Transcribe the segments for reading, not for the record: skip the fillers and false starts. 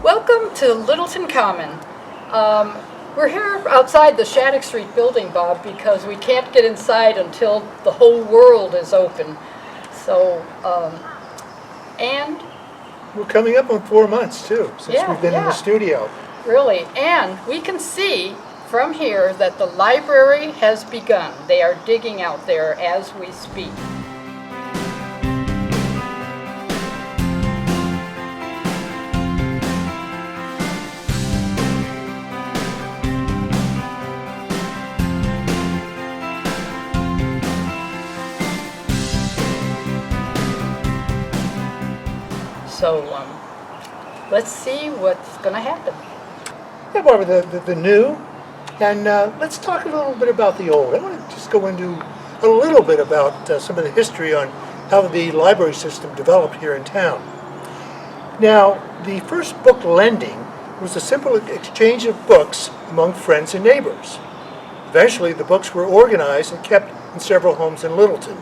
Welcome to Littleton Common. We're here outside the Shattuck Street building, Bob, because we can't get inside until the whole world is open. So, and We're coming up on 4 months too, since we've been in the studio. really, and we can see from here that the library has begun. They are digging out there as we speak. So let's see what's going to happen. Yeah, Barbara, the new, and let's talk a little bit about the old. I want to just go into a little bit about some of the history on how the library system developed here in town. Now, the first book lending was a simple exchange of books among friends and neighbors. Eventually, the books were organized and kept in several homes in Littleton.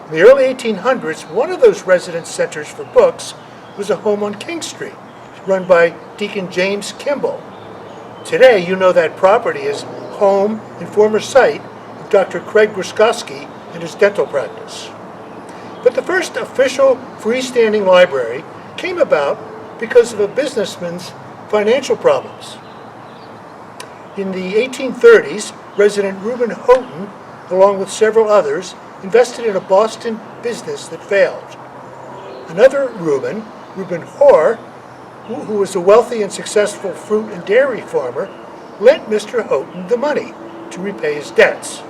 In the early 1800s, one of those residence centers for books was a home on King Street, run by Deacon James Kimball. Today, you know that property as home and former site of Dr. Craig Gruskowski and his dental practice. But the first official freestanding library came about because of a businessman's financial problems. In the 1830s, resident Reuben Houghton, along with several others, invested in a Boston business that failed. Another Reuben Hoar, who was a wealthy and successful fruit and dairy farmer, lent Mr. Houghton the money to repay his debts.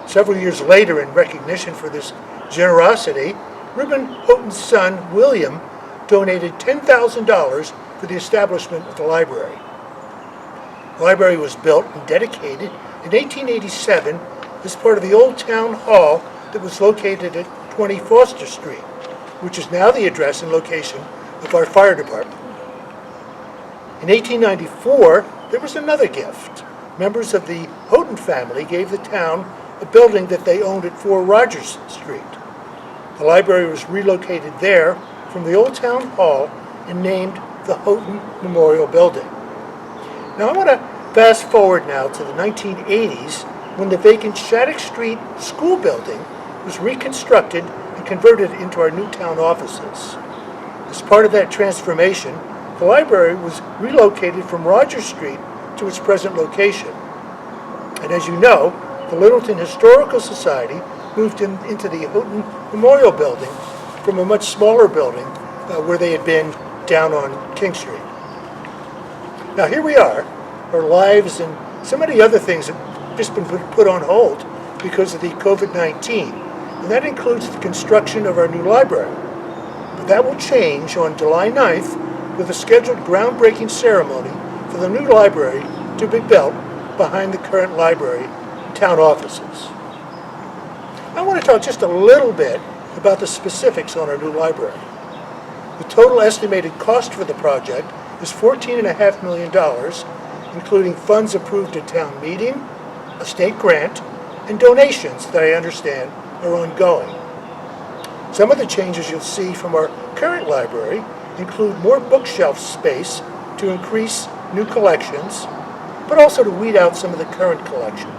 Several years later, in recognition for this generosity, Reuben Houghton's son, William, donated $10,000 for the establishment of the library. The library was built and dedicated in 1887 as part of the old town hall that was located at 20 Foster Street, which is now the address and location of our fire department. In 1894, there was another gift. Members of the Houghton family gave the town a building that they owned at 4 Rogers Street. The library was relocated there from the old town hall and named the Houghton Memorial Building. Now I want to fast forward now to the 1980s, when the vacant Shattuck Street school building was reconstructed and converted into our new town offices. As part of that transformation, the library was relocated from Rogers Street to its present location. And as you know, the Littleton Historical Society moved into the Houghton Memorial Building from a much smaller building where they had been down on King Street. Now here we are, our lives and some of the other things have just been put on hold because of the COVID-19, and that includes the construction of our new library. But that will change on July 9th with a scheduled groundbreaking ceremony for the new library to be built behind the current library and town offices. I want to talk just a little bit about the specifics on our new library. The total estimated cost for the project is $14.5 million, including funds approved at town meeting, a state grant, and donations that I understand are ongoing. Some of the changes you'll see from our current library include more bookshelf space to increase new collections, but also to weed out some of the current collection.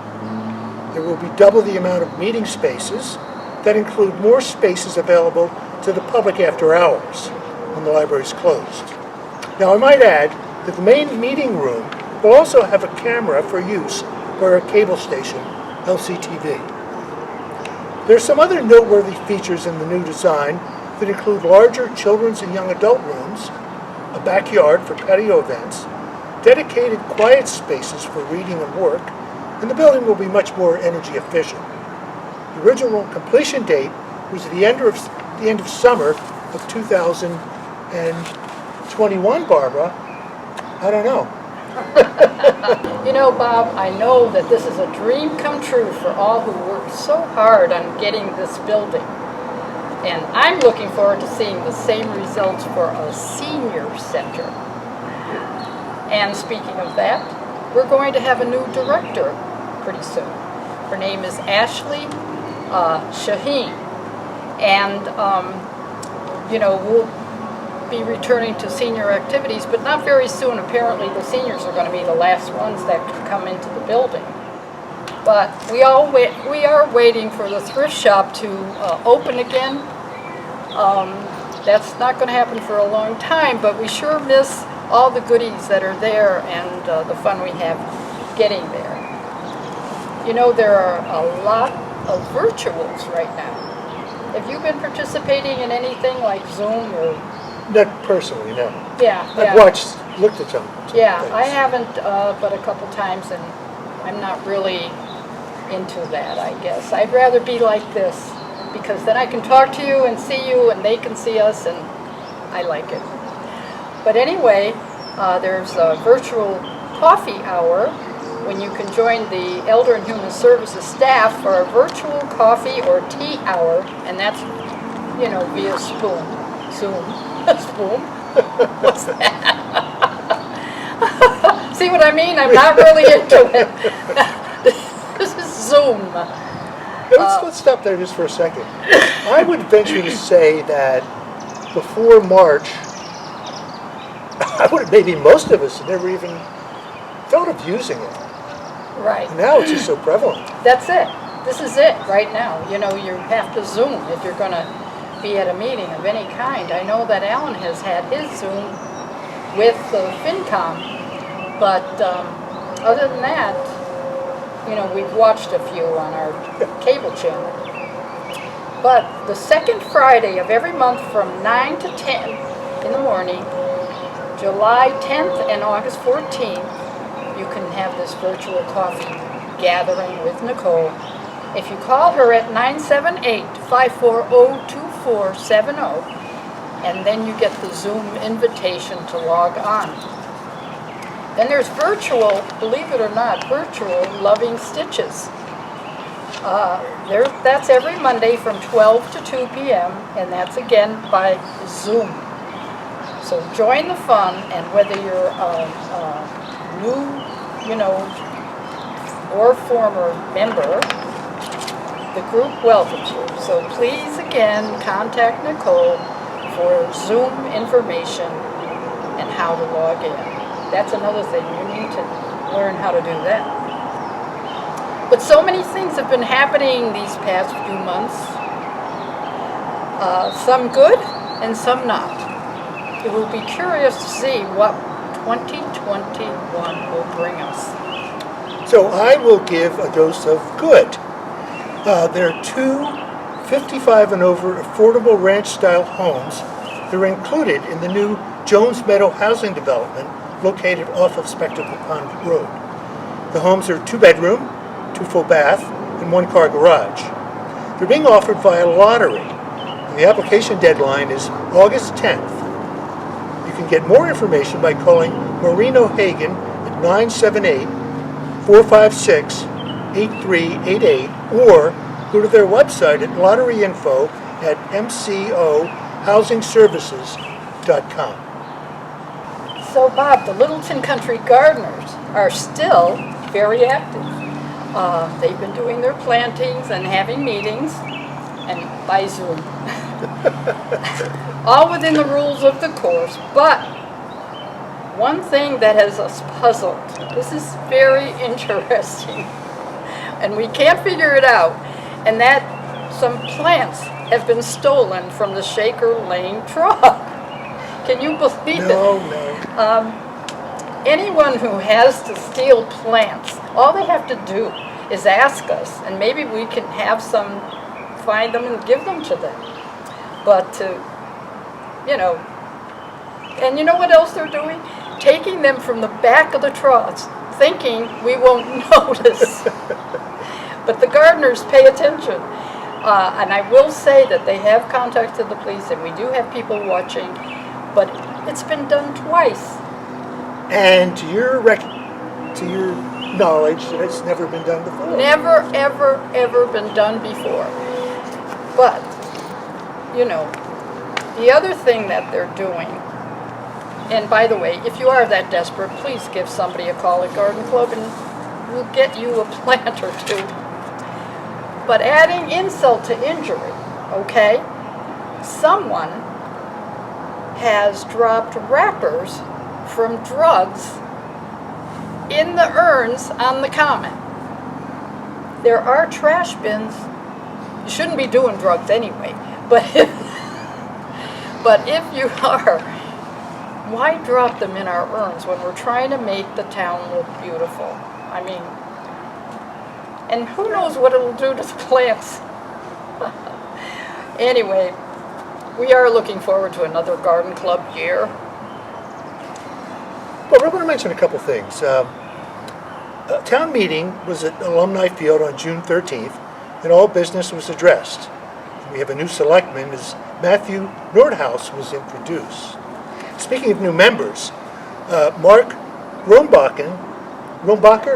There will be double the amount of meeting spaces that include more spaces available to the public after hours when the library is closed. Now I might add that the main meeting room will also have a camera for use by our cable station, LCTV. There are some other noteworthy features in the new design that include larger children's and young adult rooms, a backyard for patio events, dedicated quiet spaces for reading and work, and the building will be much more energy efficient. The original completion date was the end of summer of 2021, Barbara. I don't know. You know, Bob, I know that this is a dream come true for all who worked so hard on getting this building. And I'm looking forward to seeing the same results for a senior center. And speaking of that, we're going to have a new director pretty soon. Her name is Ashley Shaheen. And, we'll be returning to senior activities, but not very soon. Apparently the seniors are going to be the last ones that can come into the building. But we are waiting for the thrift shop to open again. That's not going to happen for a long time, but we sure miss all the goodies that are there and the fun we have getting there. There are a lot of virtuals right now. Have you been participating in anything like Zoom or? Not personally, no. Yeah. I've looked at some. Yeah, things. I haven't, but a couple times, and I'm not really into that, I guess. I'd rather be like this, because then I can talk to you and see you, and they can see us, and I like it. But anyway, there's a virtual coffee hour when you can join the Elder and Human Services staff for a virtual coffee or tea hour, and that's, via Zoom. Spoon? What's that? See what I mean? I'm not really into it. This is Zoom. Let's stop there just for a second. I would venture to say that before March, maybe most of us had never even thought of using it. Right. And now it's just so prevalent. That's it. This is it right now. You have to Zoom if you're going to be at a meeting of any kind. I know that Alan has had his Zoom with the FinCom, but other than that, we've watched a few on our cable channel. But the second Friday of every month from 9 to 10 in the morning, July 10th and August 14th, you can have this virtual coffee gathering with Nicole. If you call her at 978-540-2470, and then you get the Zoom invitation to log on. Then there's virtual, believe it or not, virtual Loving Stitches. That's every Monday from 12 to 2 p.m., and that's again by Zoom. So join the fun, and whether you're new, or former member, the group welcomes you. So please, again, contact Nicole for Zoom information and how to log in. That's another thing. You need to learn how to do that. But so many things have been happening these past few months. Some good and some not. It will be curious to see what 2021 will bring us. So I will give a dose of good. There are two 55 and over affordable ranch-style homes that are included in the new Jones Meadow housing development located off of Spectacle Pond Road. The homes are 2-bedroom, 2 full bath, and 1-car garage. They're being offered via lottery, and the application deadline is August 10th. You can get more information by calling Maureen O'Hagan at 978-456-8388 or go to their website at lotteryinfo at mcohousingservices.com. So Bob, the Littleton Country Gardeners are still very active. They've been doing their plantings and having meetings, and by Zoom. All within the rules of the course, but one thing that has us puzzled, this is very interesting, and we can't figure it out, and that some plants have been stolen from the Shaker Lane truck. Can you believe it? No. Anyone who has to steal plants, all they have to do is ask us, and maybe we can have some, find them and give them to them. But and you know what else they're doing? Taking them from the back of the trucks, thinking we won't notice. But the gardeners pay attention. And I will say that they have contacted the police, and we do have people watching, but it's been done twice. And to your knowledge, that it's never been done before. Never, ever, ever been done before. But, the other thing that they're doing, and by the way, if you are that desperate, please give somebody a call at Garden Club and we'll get you a plant or two. But adding insult to injury, okay? Someone has dropped wrappers from drugs in the urns on the common. There are trash bins. You shouldn't be doing drugs anyway, but if you are, why drop them in our urns when we're trying to make the town look beautiful? I mean, and who knows what it'll do to the plants. Anyway, we are looking forward to another garden club year. Well, I want to mention a couple things. Town meeting was at Alumni Field on June 13th, and all business was addressed. We have a new selectman as Matthew Nordhaus was introduced. Speaking of new members, Mark Rombacher,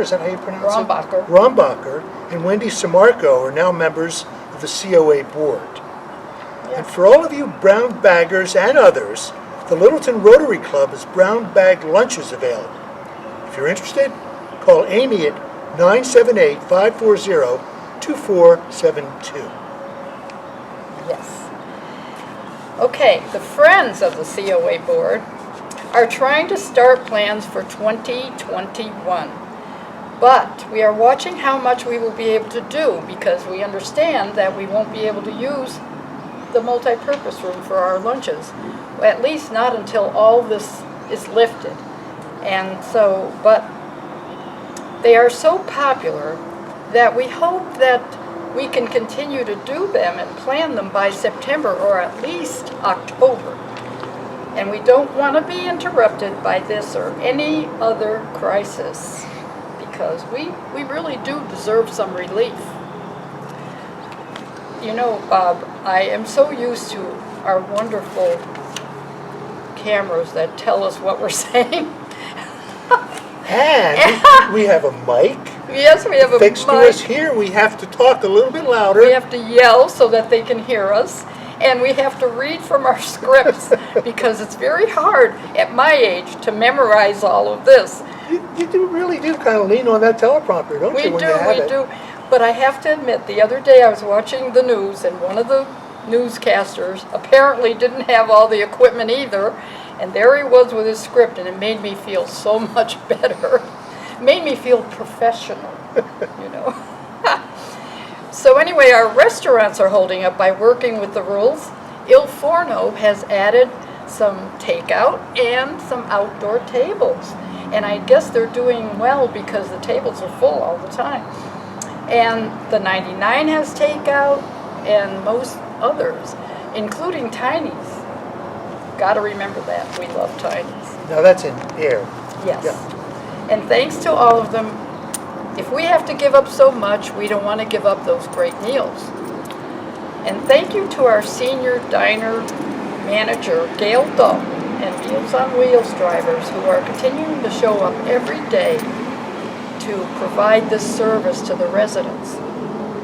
is that how you pronounce Rombacher. it? Rombacher and Wendy Samarco are now members of the COA board. Yeah. And for all of you brown baggers and others, the Littleton Rotary Club has brown bag lunches available. If you're interested, call Amy at 978-540-2472. Yes. Okay, the Friends of the COA board are trying to start plans for 2021. But we are watching how much we will be able to do because we understand that we won't be able to use the multi-purpose room for our lunches, at least not until all this is lifted. And so, but they are so popular that we hope that we can continue to do them and plan them by September or at least October. And we don't want to be interrupted by this or any other crisis because we really do deserve some relief. You know, Bob, I am so used to our wonderful cameras that tell us what we're saying. And we have a mic. Yes, we have a Fixed to mic. us here, we have to talk a little bit louder. We have to yell so that they can hear us. And we have to read from our scripts because it's very hard at my age to memorize all of this. You really do kind of lean on that teleprompter, don't you, when you have it? We do. But I have to admit, the other day I was watching the news and one of the newscasters apparently didn't have all the equipment either. And there he was with his script, and it made me feel so much better. It made me feel professional, you know. So anyway, our restaurants are holding up by working with the rules. Il Forno has added some takeout and some outdoor tables. And I guess they're doing well because the tables are full all the time. And the 99 has takeout and most others, including Tiny's. Got to remember that. We love Tiny's. Now that's in air. Yes. Yeah. And thanks to all of them, if we have to give up so much, we don't want to give up those great meals. And thank you to our senior diner manager, Gail Dull, and Meals on Wheels drivers who are continuing to show up every day to provide this service to the residents.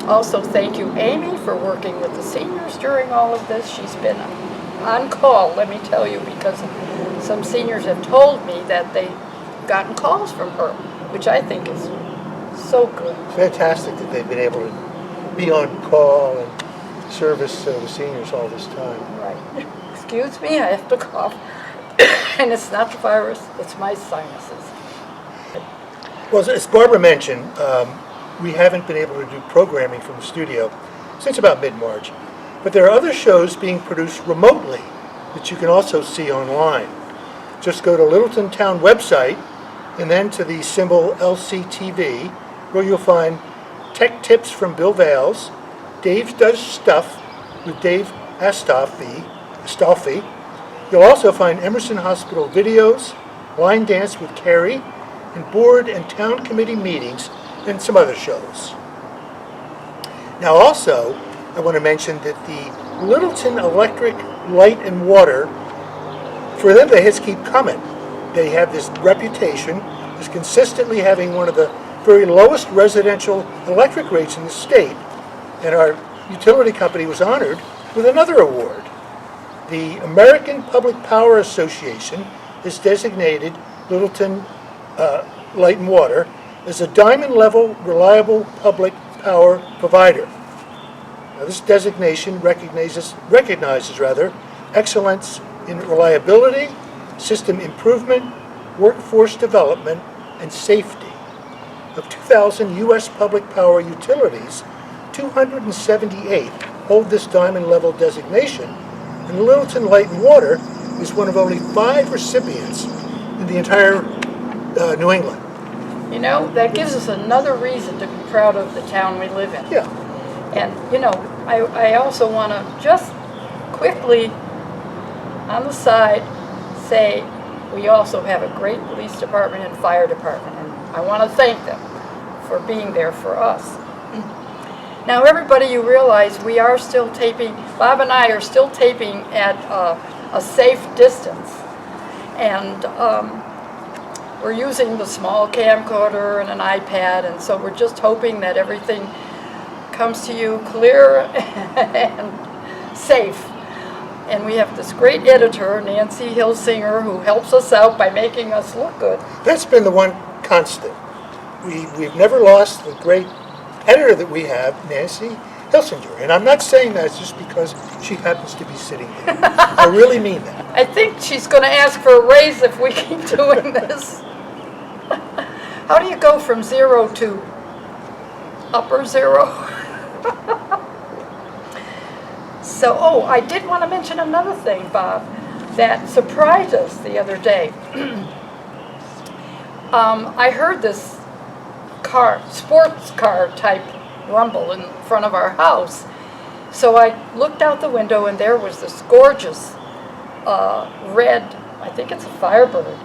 Also, thank you, Amy, for working with the seniors during all of this. She's been on call, let me tell you, because some seniors have told me that they've gotten calls from her, which I think is so good. It's fantastic that they've been able to be on call and service the seniors all this time. Right. Excuse me, I have to cough. And it's not the virus, it's my sinuses. Well, as Barbara mentioned, we haven't been able to do programming from the studio since about mid-March. But there are other shows being produced remotely that you can also see online. Just go to Littleton Town website and then to the symbol LCTV, where you'll find Tech Tips from Bill Vales, Dave Does Stuff with Dave Astolfi. You'll also find Emerson Hospital videos, Line Dance with Carrie, and board and town committee meetings, and some other shows. Now also, I want to mention that the Littleton Electric, Light and Water, for them the hits keep coming. They have this reputation as consistently having one of the very lowest residential electric rates in the state, and our utility company was honored with another award. The American Public Power Association has designated Littleton Light and Water as a diamond-level, reliable public power provider. Now, this designation recognizes excellence in reliability, system improvement, workforce development, and safety. Of 2,000 U.S. public power utilities, 278 hold this diamond-level designation, and Littleton Light and Water is one of only 5 recipients in the entire New England. You know, that gives us another reason to be proud of the town we live in. Yeah. And, you know, I also want to just quickly, on the side, say we also have a great police department and fire department, and I want to thank them for being there for us. Now, everybody, you realize we are still taping, Bob and I are still taping at a safe distance. And we're using the small camcorder and an iPad, and so we're just hoping that everything comes to you clear and safe. And we have this great editor, Nancy Hilsinger, who helps us out by making us look good. That's been the one constant. We've never lost the great editor that we have, Nancy Hilsinger. And I'm not saying that just because she happens to be sitting there. I really mean that. I think she's going to ask for a raise if we keep doing this. How do you go from 0 to upper 0? So, oh, I did want to mention another thing, Bob, that surprised us the other day. I heard this sports car type rumble in front of our house. So I looked out the window, and there was this gorgeous red, I think it's a Firebird,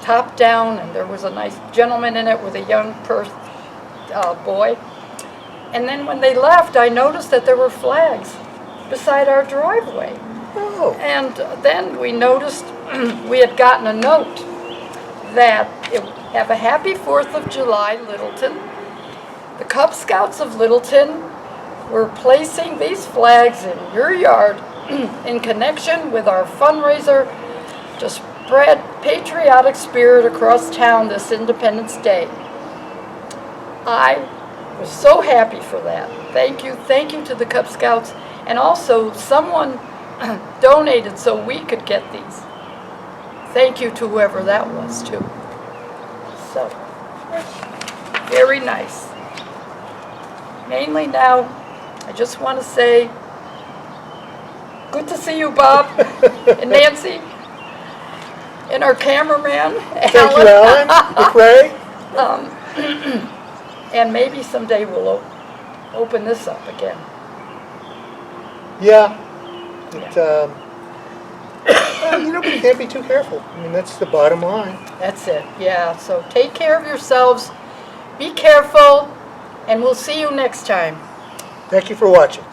top down, and there was a nice gentleman in it with a young boy. And then when they left, I noticed that there were flags beside our driveway. Oh. And then we noticed we had gotten a note that have a happy 4th of July, Littleton. The Cub Scouts of Littleton were placing these flags in your yard in connection with our fundraiser to spread patriotic spirit across town this Independence Day. I was so happy for that. Thank you to the Cub Scouts. And also, someone donated so we could get these. Thank you to whoever that was, too. So, very nice. Mainly now, I just want to say, good to see you, Bob, and Nancy, and our cameraman, Thank you, Alan. McRae. And maybe someday we'll open this up again. Yeah. You know, but you can't be too careful. I mean, that's the bottom line. That's it, yeah. So take care of yourselves, be careful, and we'll see you next time. Thank you for watching.